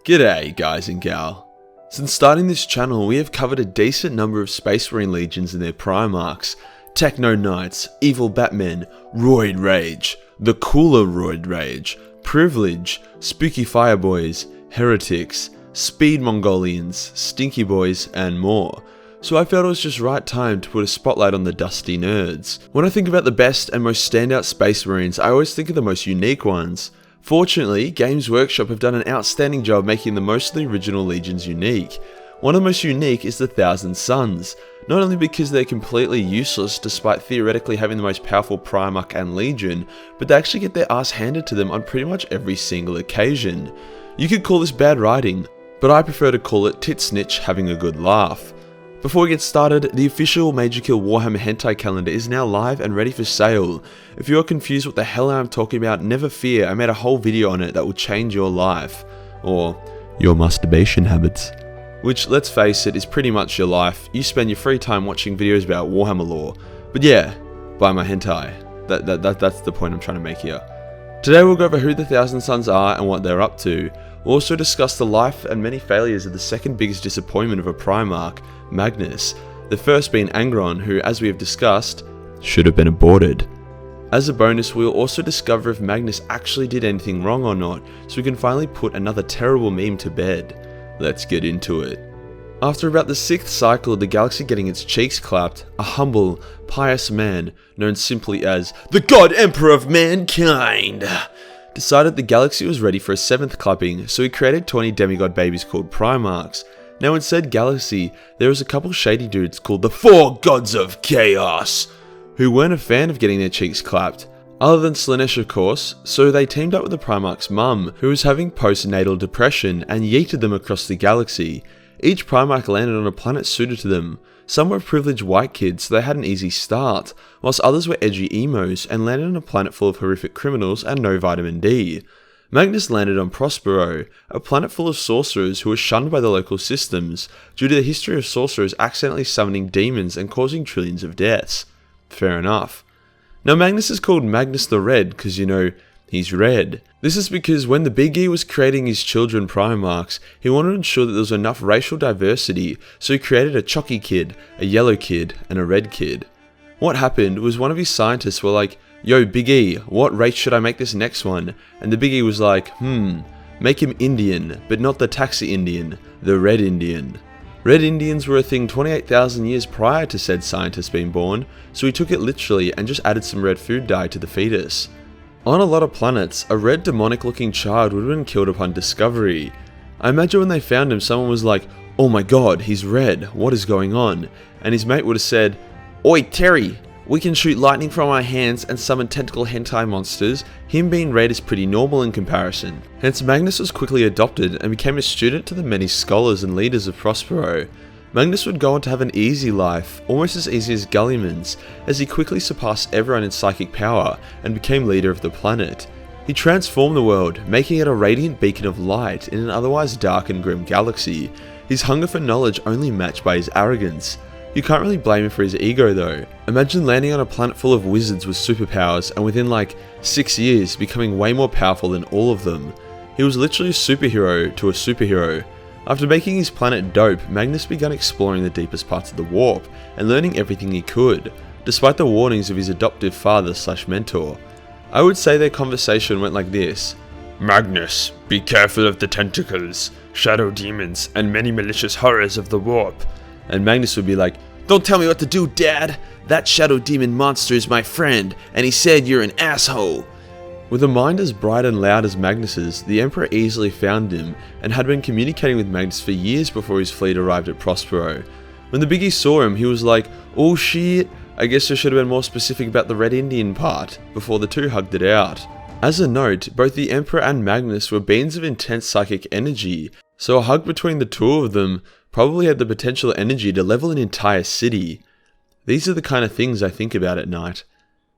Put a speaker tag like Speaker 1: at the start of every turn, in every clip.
Speaker 1: G'day guys and gal. Since starting this channel we have covered a decent number of Space Marine legions and their Primarchs, Techno Knights, Evil Batmen, Roid Rage, the cooler Roid Rage, Privilege, Spooky Fireboys, Heretics, Speed Mongolians, Stinky Boys and more. So I felt it was just right time to put a spotlight on the dusty nerds. When I think about the best and most standout Space Marines, I always think of the most unique ones. Fortunately, Games Workshop have done an outstanding job making the most of the original legions unique. One of the most unique is the Thousand Suns, not only because they're completely useless despite theoretically having the most powerful Primarch and legion, but they actually get their ass handed to them on pretty much every single occasion. You could call this bad writing, but I prefer to call it tit snitch having a good laugh. Before we get started, the official Majorkill Warhammer Hentai calendar is now live and ready for sale. If you are confused what the hell I'm talking about, never fear, I made a whole video on it that will change your life. Or your masturbation habits. Which, let's face it, is pretty much your life. You spend your free time watching videos about Warhammer lore. But yeah, buy my hentai. That's the point I'm trying to make here. Today we'll go over who the Thousand Suns are and what they're up to. We'll also discuss the life and many failures of the second biggest disappointment of a Primarch, Magnus, the first being Angron, who, as we have discussed, should have been aborted. As a bonus, we will also discover if Magnus actually did anything wrong or not, so we can finally put another terrible meme to bed. Let's get into it. After about the 6th cycle of the galaxy getting its cheeks clapped, a humble, pious man, known simply as the God Emperor of Mankind, decided the galaxy was ready for a 7th clapping, so he created 20 demigod babies called Primarchs. Now in said galaxy, there was a couple shady dudes called the 4 Gods of Chaos, who weren't a fan of getting their cheeks clapped, other than Slaanesh of course, so they teamed up with the Primarch's mum, who was having postnatal depression, and yeeted them across the galaxy. Each Primarch landed on a planet suited to them. Some were privileged white kids, so they had an easy start, whilst others were edgy emos and landed on a planet full of horrific criminals and no vitamin D. Magnus landed on Prospero, a planet full of sorcerers who were shunned by the local systems, due to the history of sorcerers accidentally summoning demons and causing trillions of deaths. Fair enough. Now Magnus is called Magnus the Red because, you know, he's red. This is because when the Big E was creating his children Primarchs, he wanted to ensure that there was enough racial diversity, so he created a chocky kid, a yellow kid, and a red kid. What happened was one of his scientists were like, "Yo, Big E, what race should I make this next one?" And the Big E was like, make him Indian, but not the taxi Indian, the Red Indian. Red Indians were a thing 28,000 years prior to said scientist being born, so he took it literally and just added some red food dye to the fetus. On a lot of planets, a red demonic looking child would have been killed upon discovery. I imagine when they found him, someone was like, "Oh my god, he's red, what is going on?" And his mate would have said, "Oi Terry, we can shoot lightning from our hands and summon tentacle hentai monsters. Him being red is pretty normal in comparison." Hence Magnus was quickly adopted and became a student to the many scholars and leaders of Prospero. Magnus would go on to have an easy life, almost as easy as Gulliman's, as he quickly surpassed everyone in psychic power and became leader of the planet. He transformed the world, making it a radiant beacon of light in an otherwise dark and grim galaxy, his hunger for knowledge only matched by his arrogance. You can't really blame him for his ego though. Imagine landing on a planet full of wizards with superpowers and within like 6 years becoming way more powerful than all of them. He was literally a superhero to a superhero. After making his planet dope, Magnus began exploring the deepest parts of the warp and learning everything he could, despite the warnings of his adoptive father/mentor. I would say their conversation went like this: "Magnus, be careful of the tentacles, shadow demons, and many malicious horrors of the warp." And Magnus would be like, "Don't tell me what to do, Dad! That shadow demon monster is my friend, and he said you're an asshole!" With a mind as bright and loud as Magnus's, the Emperor easily found him, and had been communicating with Magnus for years before his fleet arrived at Prospero. When the Biggie saw him, he was like, "Oh shit, I guess I should have been more specific about the Red Indian part," before the two hugged it out. As a note, both the Emperor and Magnus were beings of intense psychic energy, so a hug between the two of them probably had the potential energy to level an entire city. These are the kind of things I think about at night.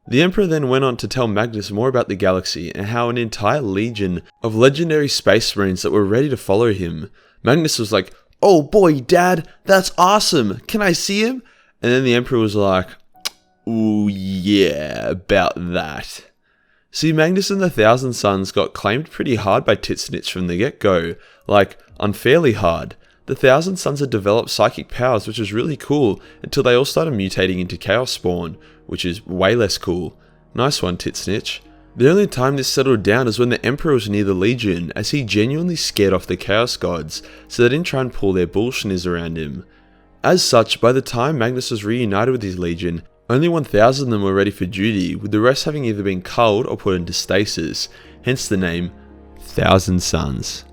Speaker 1: The Emperor then went on to tell Magnus more about the galaxy and how an entire legion of legendary space marines that were ready to follow him. Magnus was like, "Oh boy, Dad, that's awesome, can I see him?" And then the Emperor was like, "Ooh yeah, about that." See, Magnus and the Thousand Sons got claimed pretty hard by Titsnitch from the get-go, like, unfairly hard. The Thousand Sons had developed psychic powers, which was really cool, until they all started mutating into Chaos Spawn, which is way less cool. Nice one, Titsnitch. The only time this settled down is when the Emperor was near the Legion, as he genuinely scared off the Chaos Gods, so they didn't try and pull their bullshinners around him. As such, by the time Magnus was reunited with his Legion, only 1,000 of them were ready for duty, with the rest having either been culled or put into stasis, hence the name Thousand Sons.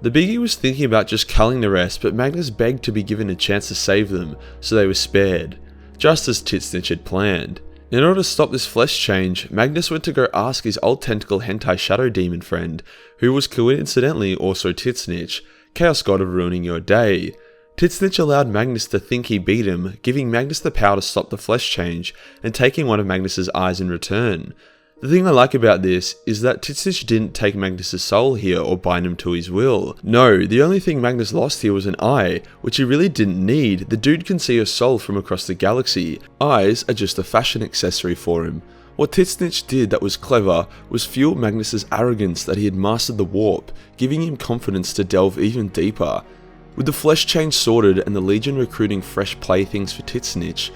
Speaker 1: The Biggie was thinking about just culling the rest, but Magnus begged to be given a chance to save them, so they were spared, just as Titsnitch had planned. In order to stop this flesh change, Magnus went to go ask his old tentacle hentai shadow demon friend, who was coincidentally also Titsnitch, Chaos God of ruining your day. Titsnitch allowed Magnus to think he beat him, giving Magnus the power to stop the flesh change, and taking one of Magnus's eyes in return. The thing I like about this is that Titsnitch didn't take Magnus's soul here or bind him to his will. No, the only thing Magnus lost here was an eye, which he really didn't need. The dude can see your soul from across the galaxy. Eyes are just a fashion accessory for him. What Titsnitch did that was clever was fuel Magnus's arrogance that he had mastered the warp, giving him confidence to delve even deeper. With the flesh change sorted and the Legion recruiting fresh playthings for Titsnitch,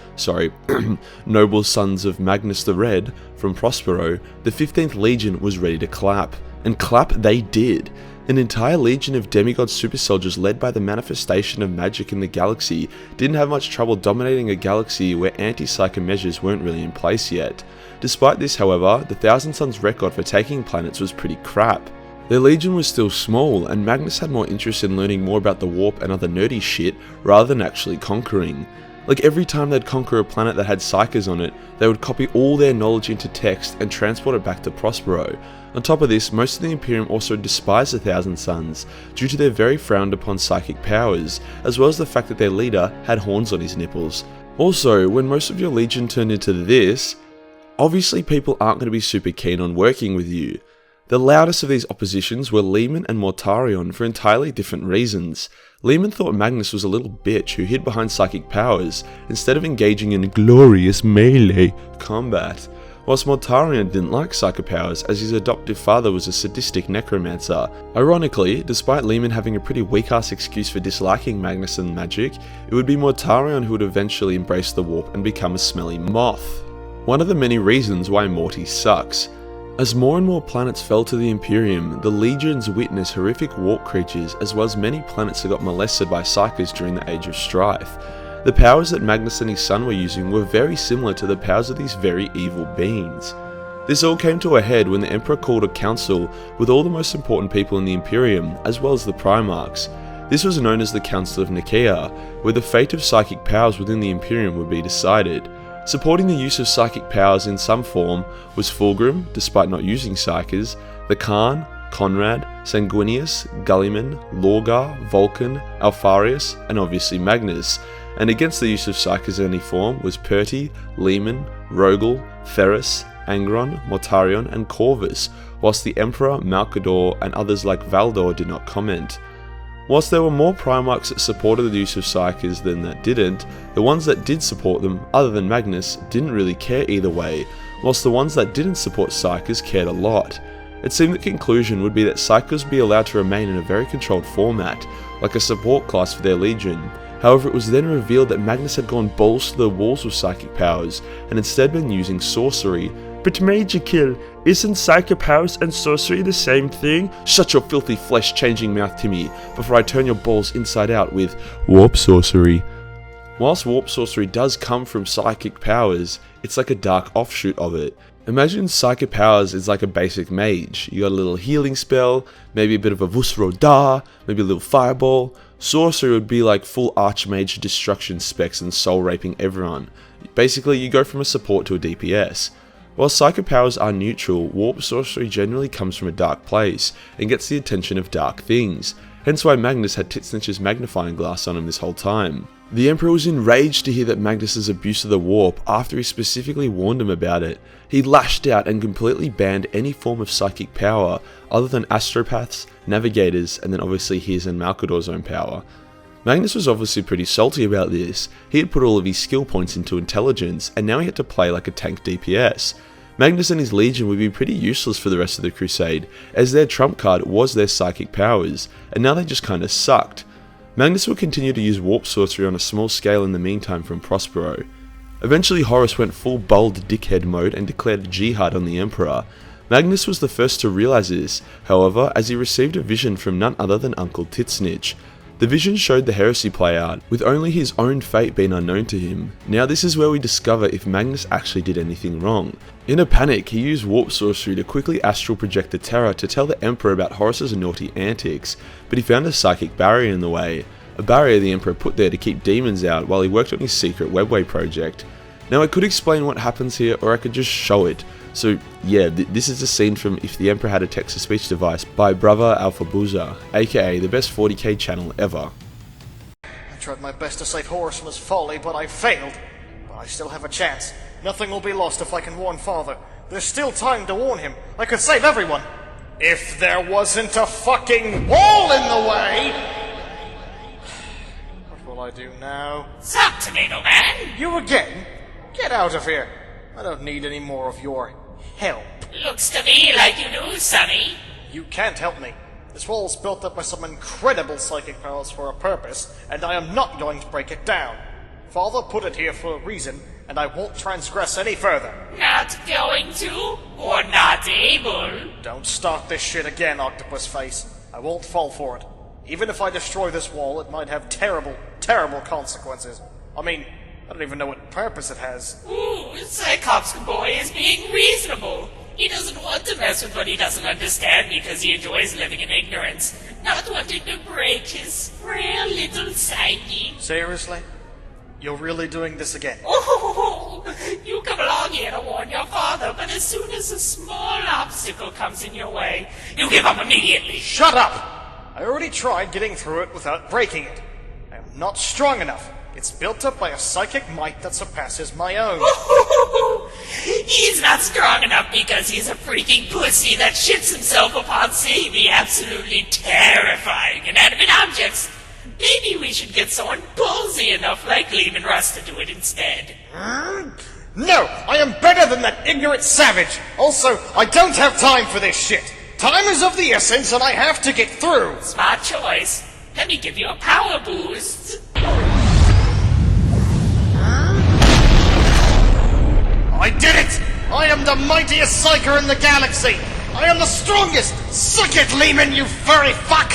Speaker 1: noble sons of Magnus the Red from Prospero, the 15th Legion was ready to clap. And clap they did. An entire legion of demigod super soldiers led by the manifestation of magic in the galaxy didn't have much trouble dominating a galaxy where anti-psycho measures weren't really in place yet. Despite this, however, the Thousand Sons' record for taking planets was pretty crap. Their legion was still small, and Magnus had more interest in learning more about the warp and other nerdy shit rather than actually conquering. Like every time they'd conquer a planet that had psychers on it, they would copy all their knowledge into text and transport it back to Prospero. On top of this, most of the Imperium also despised the Thousand Sons due to their very frowned upon psychic powers, as well as the fact that their leader had horns on his nipples. Also, when most of your legion turned into this, obviously people aren't going to be super keen on working with you. The loudest of these oppositions were Lehman and Mortarion for entirely different reasons. Lehman thought Magnus was a little bitch who hid behind psychic powers instead of engaging in glorious melee combat, whilst Mortarion didn't like psychic powers as his adoptive father was a sadistic necromancer. Ironically, despite Lehman having a pretty weak-ass excuse for disliking Magnus and magic, it would be Mortarion who would eventually embrace the warp and become a smelly moth. One of the many reasons why Morty sucks. As more and more planets fell to the Imperium, the Legions witnessed horrific warp creatures as well as many planets that got molested by psychers during the Age of Strife. The powers that Magnus and his son were using were very similar to the powers of these very evil beings. This all came to a head when the Emperor called a council with all the most important people in the Imperium, as well as the Primarchs. This was known as the Council of Nikaea, where the fate of psychic powers within the Imperium would be decided. Supporting the use of psychic powers in some form was Fulgrim, despite not using psychers, the Khan, Conrad, Sanguinius, Gulliman, Lorgar, Vulcan, Alfarius, and obviously Magnus. And against the use of psychers in any form was Perty, Lehman, Rogel, Ferris, Angron, Mortarion, and Corvus, whilst the Emperor, Malcador, and others like Valdor did not comment. Whilst there were more Primarchs that supported the use of psychers than that didn't, the ones that did support them, other than Magnus, didn't really care either way, whilst the ones that didn't support psychers cared a lot. It seemed the conclusion would be that psychers would be allowed to remain in a very controlled format, like a support class for their legion. However, it was then revealed that Magnus had gone balls to the walls with psychic powers, and instead been using sorcery. But Majorkill, isn't psychic powers and sorcery the same thing? Shut your filthy flesh-changing mouth, Timmy, before I turn your balls inside out with warp sorcery. Whilst warp sorcery does come from psychic powers, it's like a dark offshoot of it. Imagine psychic powers is like a basic mage. You got a little healing spell, maybe a bit of a Vusro Da, maybe a little fireball. Sorcery would be like full archmage destruction specs and soul raping everyone. Basically, you go from a support to a DPS. While psychic powers are neutral, warp sorcery generally comes from a dark place and gets the attention of dark things, hence why Magnus had Titsnitch's magnifying glass on him this whole time. The Emperor was enraged to hear that Magnus's abuse of the warp after he specifically warned him about it. He lashed out and completely banned any form of psychic power other than astropaths, navigators, and then obviously his and Malcador's own power. Magnus was obviously pretty salty about this. He had put all of his skill points into intelligence and now he had to play like a tank DPS. Magnus and his legion would be pretty useless for the rest of the crusade, as their trump card was their psychic powers, and now they just kinda sucked. Magnus would continue to use warp sorcery on a small scale in the meantime from Prospero. Eventually Horus went full bold dickhead mode and declared jihad on the Emperor. Magnus was the first to realise this, however, as he received a vision from none other than Uncle Titsnitch. The vision showed the heresy play out, with only his own fate being unknown to him. Now this is where we discover if Magnus actually did anything wrong. In a panic, he used warp sorcery to quickly astral project the Terror to tell the Emperor about Horus's naughty antics, but he found a psychic barrier in the way. A barrier the Emperor put there to keep demons out while he worked on his secret webway project. Now I could explain what happens here, or I could just show it. So yeah, this is a scene from If the Emperor Had a Text-to-Speech Device by Brother Alphabuza, aka the best 40k channel ever.
Speaker 2: I tried my best to save Horus from his folly, but I failed. But I still have a chance. Nothing will be lost if I can warn Father. There's still time to warn him. I could save everyone. If there wasn't a fucking wall in the way! What will I do now?
Speaker 3: Sup, Tomato Man?
Speaker 2: You again? Get out of here. I don't need any more of your help.
Speaker 3: Looks to me like you do, Sonny.
Speaker 2: You can't help me. This wall's built up by some incredible psychic powers for a purpose, and I am not going to break it down. Father put it here for a reason, and I won't transgress any further.
Speaker 3: Not going to, or not able?
Speaker 2: Don't start this shit again, Octopus Face. I won't fall for it. Even if I destroy this wall, it might have terrible, terrible consequences. I mean, I don't even know what purpose it has.
Speaker 3: Ooh, Cyclops boy is being reasonable. He doesn't want to mess with what he doesn't understand because he enjoys living in ignorance, not wanting to break his frail little psyche.
Speaker 2: Seriously? You're really doing this again?
Speaker 3: Oh, you come along here to warn your father, but as soon as a small obstacle comes in your way, you give up immediately.
Speaker 2: Shut up! I already tried getting through it without breaking it. I am not strong enough. It's built up by a psychic might that surpasses my own.
Speaker 3: He's not strong enough because he's a freaking pussy that shits himself upon seeing the absolutely terrifying inanimate objects. Maybe we should get someone ballsy enough like Lehman Russ to do it instead.
Speaker 2: No, I am better than that ignorant savage. Also, I don't have time for this shit. Time is of the essence and I have to get through.
Speaker 3: Smart choice. Let me give you a power boost.
Speaker 2: I did it! I am the mightiest psyker in the galaxy! I am the strongest! Suck it, Lehman, you furry fuck!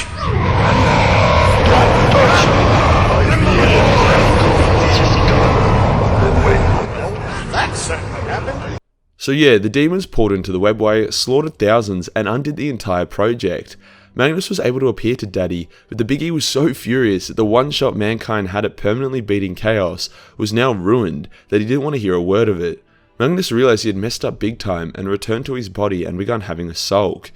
Speaker 2: That certainly happened.
Speaker 1: So yeah, the demons poured into the webway, slaughtered thousands, and undid the entire project. Magnus was able to appear to Daddy, but the Big E was so furious that the one shot mankind had at permanently beating Chaos was now ruined that he didn't want to hear a word of it. Magnus realised he had messed up big time and returned to his body and begun having a sulk.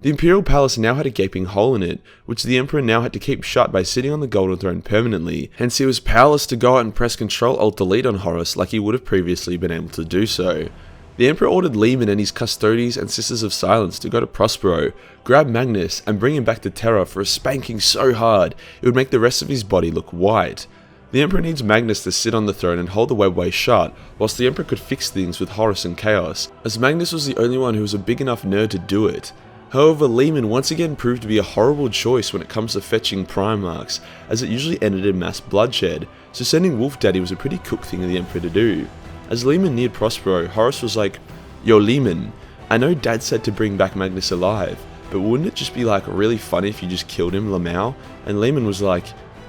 Speaker 1: The Imperial Palace now had a gaping hole in it, which the Emperor now had to keep shut by sitting on the Golden Throne permanently, hence he was powerless to go out and press Ctrl-Alt-Delete on Horus like he would have previously been able to do so. The Emperor ordered Lehman and his Custodes and Sisters of Silence to go to Prospero, grab Magnus and bring him back to Terra for a spanking so hard it would make the rest of his body look white. The Emperor needs Magnus to sit on the throne and hold the webway shut, whilst the Emperor could fix things with Horus and Chaos, as Magnus was the only one who was a big enough nerd to do it. However, Lehman once again proved to be a horrible choice when it comes to fetching prime marks, as it usually ended in mass bloodshed, so sending Wolf Daddy was a pretty cook thing of the Emperor to do. As Lehman neared Prospero, Horus was like, "Yo Lehman, I know Dad said to bring back Magnus alive, but wouldn't it just be like really funny if you just killed him, Lamau?" And Lehman was like,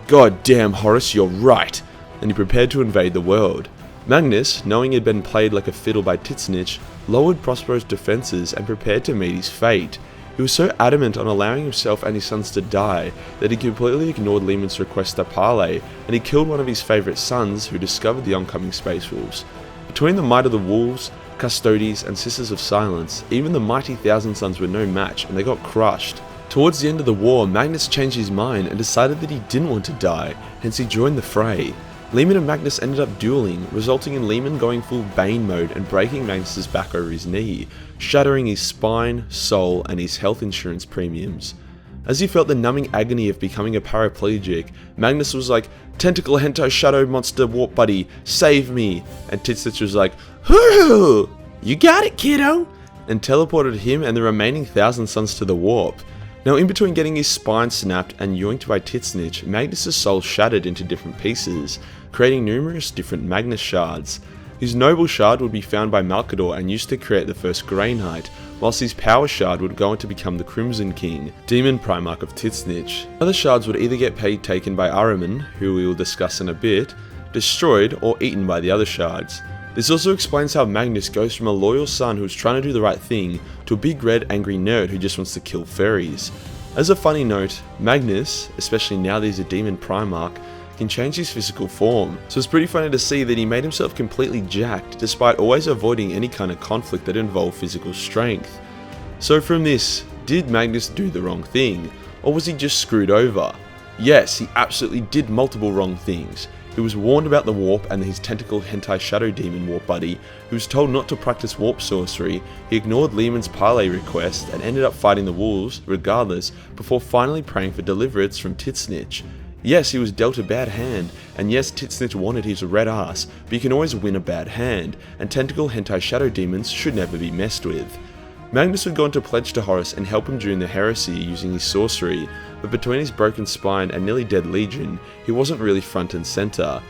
Speaker 1: "God damn Horus, you're right," and he prepared to invade the world. Magnus, knowing he had been played like a fiddle by Titsnitch, lowered Prospero's defences and prepared to meet his fate. He was so adamant on allowing himself and his sons to die that he completely ignored Lehman's request to parley, and he killed one of his favourite sons who discovered the oncoming Space Wolves. Between the might of the Wolves, Custodes and Sisters of Silence, even the mighty Thousand Sons were no match and they got crushed. Towards the end of the war, Magnus changed his mind and decided that he didn't want to die, hence he joined the fray. Lehman and Magnus ended up dueling, resulting in Lehman going full Bane mode and breaking Magnus's back over his knee, shattering his spine, soul and his health insurance premiums. As he felt the numbing agony of becoming a paraplegic, Magnus was like, "Tentacle Hentai Shadow Monster Warp Buddy, save me!" And Titsnitch was like, "Hoo!" "You got it, kiddo," and teleported him and the remaining 1,000 Suns to the warp. Now, in between getting his spine snapped and yoinked by Titsnich, Magnus' soul shattered into different pieces, creating numerous different Magnus shards. His noble shard would be found by Malkador and used to create the first Grey Knight, whilst his power shard would go on to become the Crimson King, Demon Primarch of Titsnich. Other shards would either get taken by Ahriman, who we will discuss in a bit, destroyed, or eaten by the other shards. This also explains how Magnus goes from a loyal son who's trying to do the right thing to a big red angry nerd who just wants to kill fairies. As a funny note, Magnus, especially now that he's a Demon Primarch, can change his physical form, so it's pretty funny to see that he made himself completely jacked despite always avoiding any kind of conflict that involved physical strength. So from this, did Magnus do the wrong thing, or was he just screwed over? Yes, he absolutely did multiple wrong things. He was warned about the warp and his tentacle hentai shadow demon warp buddy, who was told not to practice warp sorcery. He ignored Lehman's parley request and ended up fighting the wolves regardless, before finally praying for deliverance from Titsnich. Yes, he was dealt a bad hand, and yes, Titsnich wanted his red ass, but you can always win a bad hand, and tentacle hentai shadow demons should never be messed with. Magnus would go on to pledge to Horus and help him during the heresy using his sorcery, but between his broken spine and nearly dead legion, he wasn't really front and center.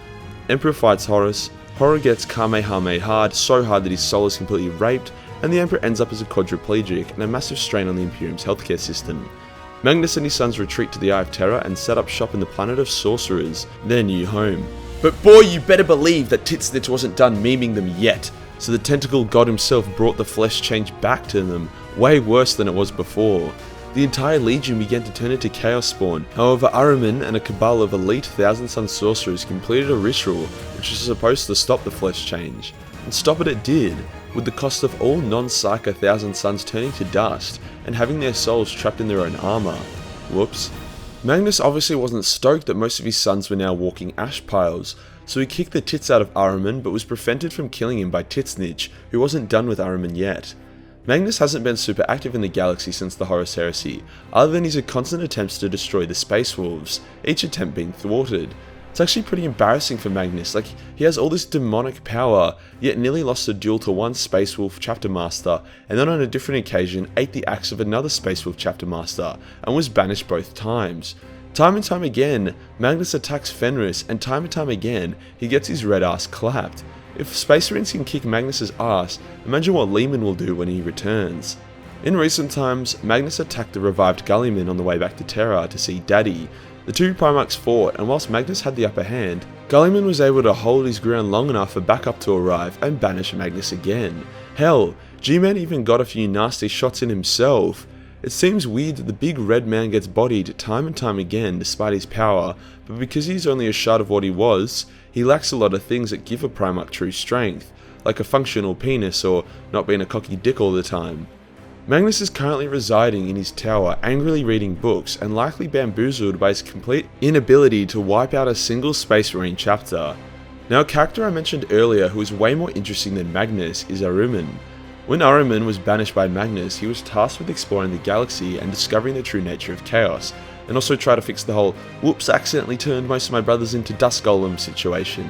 Speaker 1: Emperor fights Horus, Horror gets Kamehameha hard, so hard that his soul is completely raped, and the Emperor ends up as a quadriplegic and a massive strain on the Imperium's healthcare system. Magnus and his sons retreat to the Eye of Terror and set up shop in the planet of sorcerers, their new home. But boy, you better believe that Titsnich wasn't done memeing them yet, so the tentacle god himself brought the flesh change back to them, way worse than it was before. The entire legion began to turn into Chaos Spawn. However, Ahriman and a cabal of elite Thousand Sun sorcerers completed a ritual which was supposed to stop the flesh change. And stop it did, with the cost of all non-Psyker Thousand Suns turning to dust and having their souls trapped in their own armor. Whoops. Magnus obviously wasn't stoked that most of his sons were now walking ash piles, so he kicked the tits out of Ahriman but was prevented from killing him by Titsnich, who wasn't done with Ahriman yet. Magnus hasn't been super active in the galaxy since the Horus Heresy, other than his constant attempts to destroy the Space Wolves, each attempt being thwarted. It's actually pretty embarrassing for Magnus, like he has all this demonic power, yet nearly lost a duel to one Space Wolf Chapter Master, and then on a different occasion ate the axe of another Space Wolf Chapter Master, and was banished both times. Time and time again, Magnus attacks Fenris, and time again, he gets his red ass clapped. If Space Marines can kick Magnus' ass, imagine what Lehman will do when he returns. In recent times, Magnus attacked the revived Gulliman on the way back to Terra to see Daddy. The two Primarchs fought, and whilst Magnus had the upper hand, Gulliman was able to hold his ground long enough for backup to arrive and banish Magnus again. Hell, G-Man even got a few nasty shots in himself. It seems weird that the big red man gets bodied time and time again despite his power, but because he's only a shard of what he was, he lacks a lot of things that give a Primarch true strength, like a functional penis or not being a cocky dick all the time. Magnus is currently residing in his tower, angrily reading books, and likely bamboozled by his complete inability to wipe out a single Space Marine chapter. Now, a character I mentioned earlier who is way more interesting than Magnus is Ahriman. When Ahriman was banished by Magnus, he was tasked with exploring the galaxy and discovering the true nature of chaos, and also try to fix the whole "whoops, accidentally turned most of my brothers into dust golems" situation.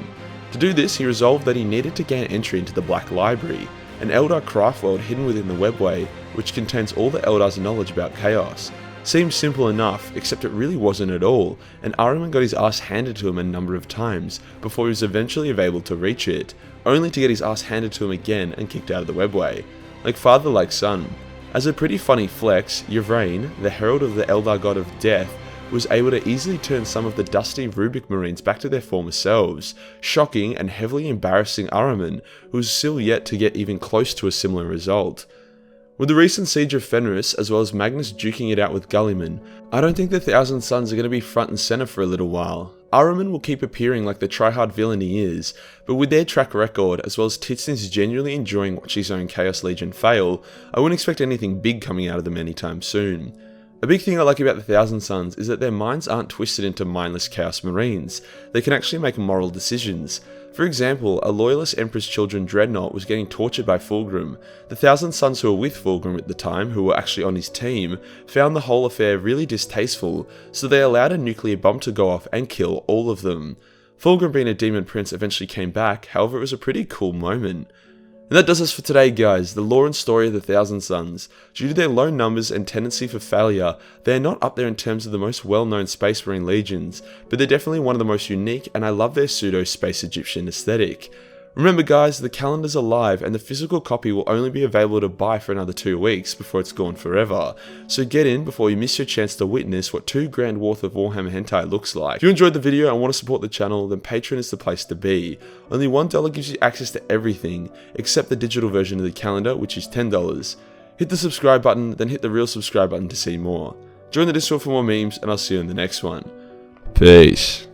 Speaker 1: To do this, he resolved that he needed to gain entry into the Black Library, an Eldar craft world hidden within the Webway, which contains all the Eldar's knowledge about chaos. Seemed simple enough, except it really wasn't at all, and Ahriman got his ass handed to him a number of times before he was eventually able to reach it, only to get his ass handed to him again and kicked out of the Webway. Like father like son. As a pretty funny flex, Yvraine, the herald of the Eldar god of death, was able to easily turn some of the dusty Rubik Marines back to their former selves, shocking and heavily embarrassing Ahriman, who was still yet to get even close to a similar result. With the recent siege of Fenris, as well as Magnus duking it out with Gulliman, I don't think the Thousand Suns are going to be front and center for a little while. Ahriman will keep appearing like the try-hard villain he is, but with their track record, as well as Titsnich genuinely enjoying watching his own Chaos Legion fail, I wouldn't expect anything big coming out of them anytime soon. A big thing I like about the Thousand Suns is that their minds aren't twisted into mindless Chaos Marines. They can actually make moral decisions. For example, a loyalist Emperor's Children dreadnought was getting tortured by Fulgrim. The Thousand Suns who were with Fulgrim at the time, who were actually on his team, found the whole affair really distasteful, so they allowed a nuclear bomb to go off and kill all of them. Fulgrim, being a demon prince, eventually came back, however it was a pretty cool moment. And that does us for today, guys. The lore and story of the Thousand Suns. Due to their low numbers and tendency for failure, they are not up there in terms of the most well-known Space Marine legions, but they're definitely one of the most unique, and I love their pseudo-space Egyptian aesthetic. Remember guys, the calendar's alive and the physical copy will only be available to buy for another 2 weeks before it's gone forever. So get in before you miss your chance to witness what 2 grand worth of Warhammer hentai looks like. If you enjoyed the video and want to support the channel, then Patreon is the place to be. Only $1 gives you access to everything, except the digital version of the calendar, which is $10. Hit the subscribe button, then hit the real subscribe button to see more. Join the Discord for more memes, and I'll see you in the next one. Peace.